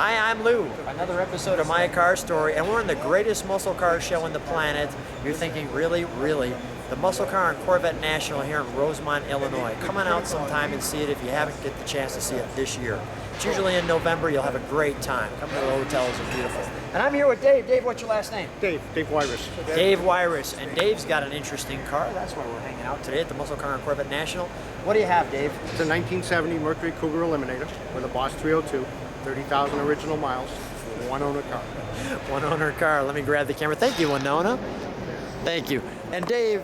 Hi, I'm Lou. Another episode of My Car Story, and we're in the greatest muscle car show on the planet. You're thinking, really, really? The Muscle Car and Corvette National here in Rosemont, Illinois. Come on out sometime and see it if you haven't get the chance to see it this year. It's usually in November. You'll have a great time. Come to the hotels, are beautiful. And I'm here with Dave. Dave, what's your last name? Dave Wyrwas. Dave Wyrwas. And Dave's got an interesting car. That's why we're hanging out today at the Muscle Car and Corvette National. What do you have, Dave? It's a 1970 Mercury Cougar Eliminator with a Boss 302, 30,000 original miles, one owner car. One owner car. Let me grab the camera. Thank you, Winona. Thank you. And Dave,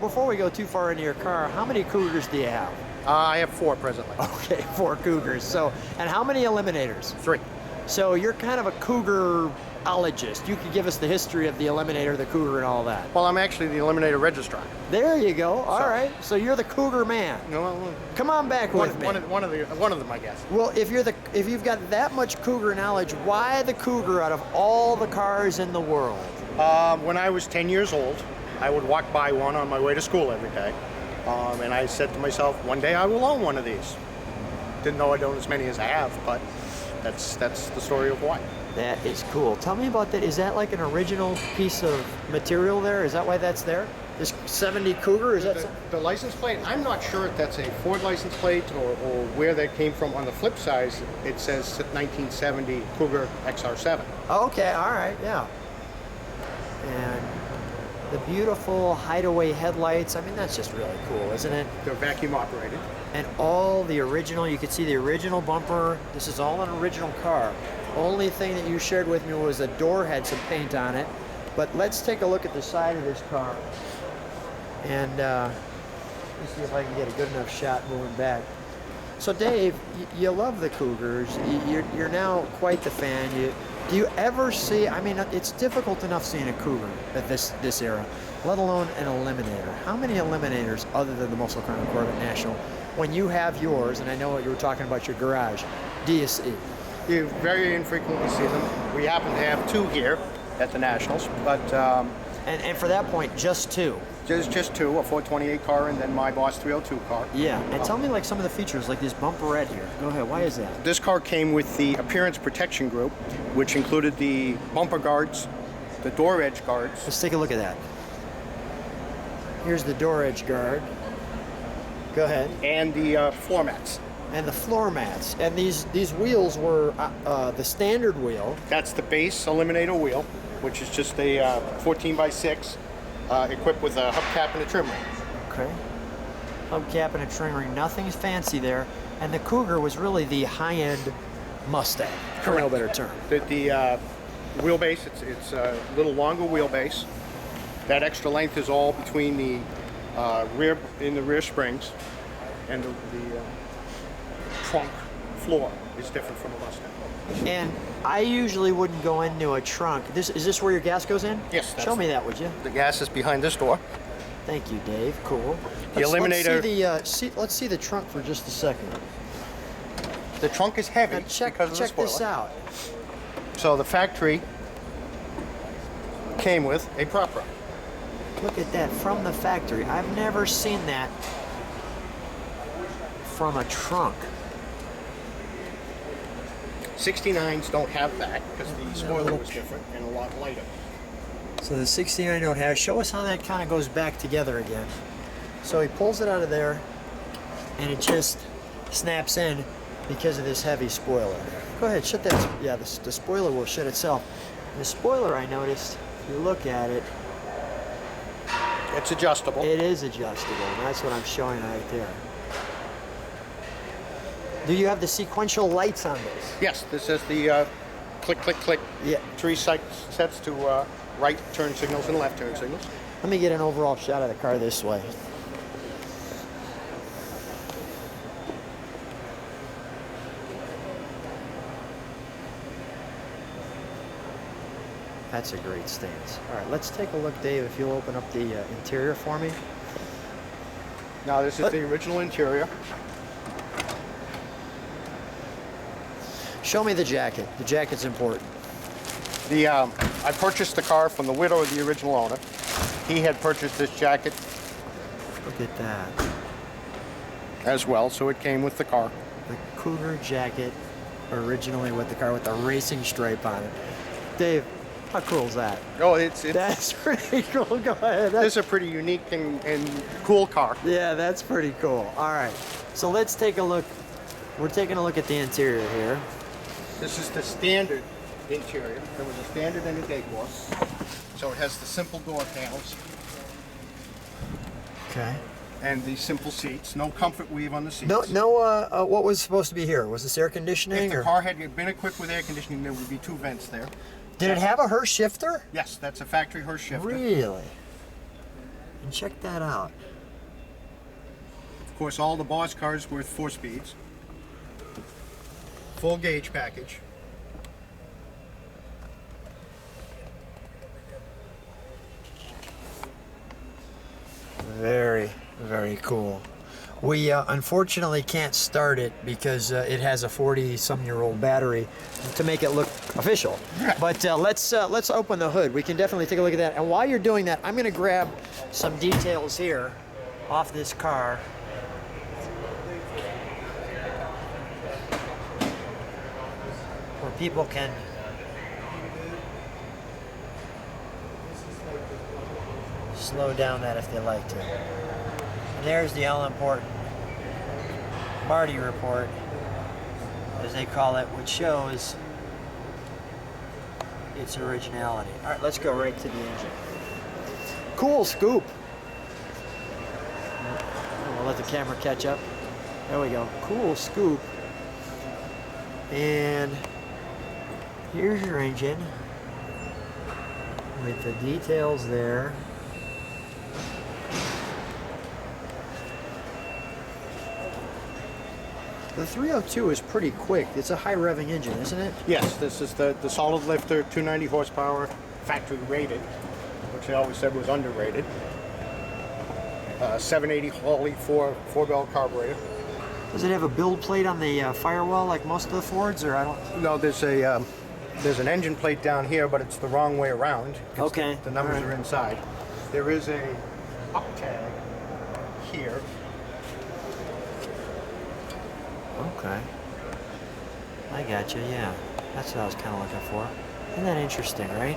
before we go too far into your car, how many Cougars do you have? I have 4 presently. Okay, 4 Cougars. So, and how many Eliminators? 3. So you're kind of a Cougarologist. You could give us the history of the Eliminator, the Cougar, and all that. Well, I'm actually the Eliminator registrar. There you go. All right. So you're the Cougar man. No, come on back with me. One of them, I guess. Well, if you've got that much Cougar knowledge, why the Cougar out of all the cars in the world? When I was 10 years old, I would walk by one on my way to school every day, and I said to myself, one day I will own one of these. Didn't know I'd own as many as I have, but that's the story of why. That is cool. Tell me about that. Is that like an original piece of material there? Is that why that's there? This 70 Cougar? Is that the license plate? I'm not sure if that's a Ford license plate or where that came from. On the flip side, it says 1970 Cougar XR7. Okay, all right, yeah. And the beautiful hideaway headlights, I mean, that's just really cool, isn't it? They're vacuum operated. And all the original, you can see the original bumper. This is all an original car. Only thing that you shared with me was the door had some paint on it. But let's take a look at the side of this car. And let me see if I can get a good enough shot moving back. So Dave, you love the Cougars. You're now quite the fan. Do you ever see, I mean, it's difficult enough seeing a Cougar at this era, let alone an Eliminator. How many Eliminators, other than the Muscle Car and Corvette National, when you have yours, and I know you were talking about your garage, do you see? You very infrequently see them. We happen to have 2 here at the Nationals, but... And for that point, just 2? Just 2, a 428 car and then my Boss 302 car. Yeah, and tell me like some of the features, like this bumperette here. Go ahead, why is that? This car came with the appearance protection group, which included the bumper guards, the door edge guards. Let's take a look at that. Here's the door edge guard. Go ahead. And the floor mats. And the floor mats. And these wheels were the standard wheel. That's the base Eliminator wheel, which is just a 14x6 equipped with a hubcap and a trim ring. Okay. Hubcap and a trim ring. Nothing's fancy there. And the Cougar was really the high-end Mustang. For no better term. The wheelbase, it's a little longer wheelbase. That extra length is all between the rear springs, and the trunk floor is different from a Mustang. And I usually wouldn't go into a trunk. Is this where your gas goes in? Yes. Show me that, would you? The gas is behind this door. Thank you, Dave. Cool. The Eliminator. Let's see the trunk for just a second. The trunk is heavy. Now check this out. So the factory came with a prop rack. Look at that, from the factory. I've never seen that from a trunk. 69s don't have that because the spoiler was different and a lot lighter. So the 69 don't have. Show us how that kind of goes back together again. So he pulls it out of there, and it just snaps in because of this heavy spoiler. Go ahead, shut that. Yeah, the spoiler will shut itself. The spoiler, I noticed, if you look at it, it's adjustable. It is adjustable, and that's what I'm showing right there. Do you have the sequential lights on this? Yes, this is the click, click, click. Yeah. 3 sets to right turn signals and left turn signals. Let me get an overall shot of the car this way. That's a great stance. All right, let's take a look, Dave, if you'll open up the interior for me. Now, this is the original interior. Show me the jacket. The jacket's important. I purchased the car from the widow of the original owner. He had purchased this jacket. Look at that. As well, so it came with the car. The Cougar jacket originally with the car with the racing stripe on it. Dave, how cool is that? Oh, it's That's pretty cool. Go ahead. It's a pretty unique and cool car. Yeah, that's pretty cool. All right, so let's take a look. We're taking a look at the interior here. This is the standard interior. There was a standard and a decor. So it has the simple door panels Okay. and the simple seats. No comfort weave on the seats. No. What was supposed to be here? Was this air conditioning? If the or? car had been equipped with air conditioning, there would be 2 vents there. Did it have a Hurst shifter? Yes, that's a factory Hurst shifter. Really? And check that out. Of course, all the Boss cars were 4 speeds. Full gauge package. Very, very cool. We unfortunately can't start it because it has a 40-some-year-old battery to make it look official. But let's open the hood. We can definitely take a look at that. And while you're doing that, I'm going to grab some details here off this car. Where people can slow down that if they like to. And there's the all-important Marty report, as they call it, which shows its originality. All right, let's go right to the engine. Cool scoop. We'll let the camera catch up. There we go. Cool scoop. And here's your engine with the details there. The 302 is pretty quick. It's a high revving engine, isn't it? Yes, this is the solid lifter, 290 horsepower, factory rated, which I always said was underrated. 780 Hawley 4-bell carburetor. Does it have a build plate on the firewall like most of the Fords, or I don't? No, there's an engine plate down here, but it's the wrong way around. Okay. The numbers All right. are inside. There is a up tag here. Okay. I got you, yeah. That's what I was kind of looking for. Isn't that interesting, right?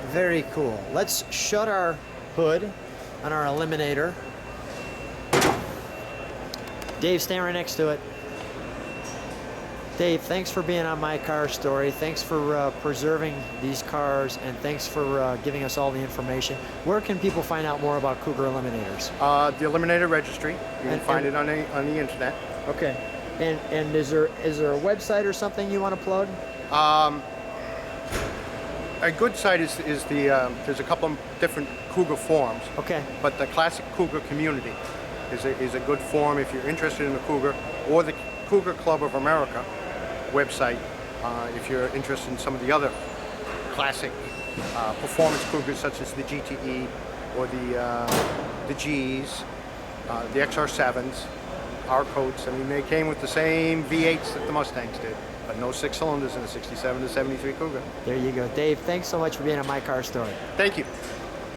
Very cool. Let's shut our hood on our Eliminator. Dave, stand right next to it. Dave, thanks for being on My Car Story. Thanks for preserving these cars, and thanks for giving us all the information. Where can people find out more about Cougar Eliminators? The Eliminator registry. You can find it on the internet. Okay. And is there a website or something you want to plug? A good site is there's a couple of different Cougar forums. Okay. But the classic Cougar community is a good forum if you're interested in the Cougar, or the Cougar Club of America website if you're interested in some of the other classic performance Cougars such as the GTE or the Gs, the XR7s, R-Coats. I mean, they came with the same V8s that the Mustangs did, but no 6 cylinders in a 67 to 73 Cougar. There you go. Dave, thanks so much for being on My Car Story. Thank you.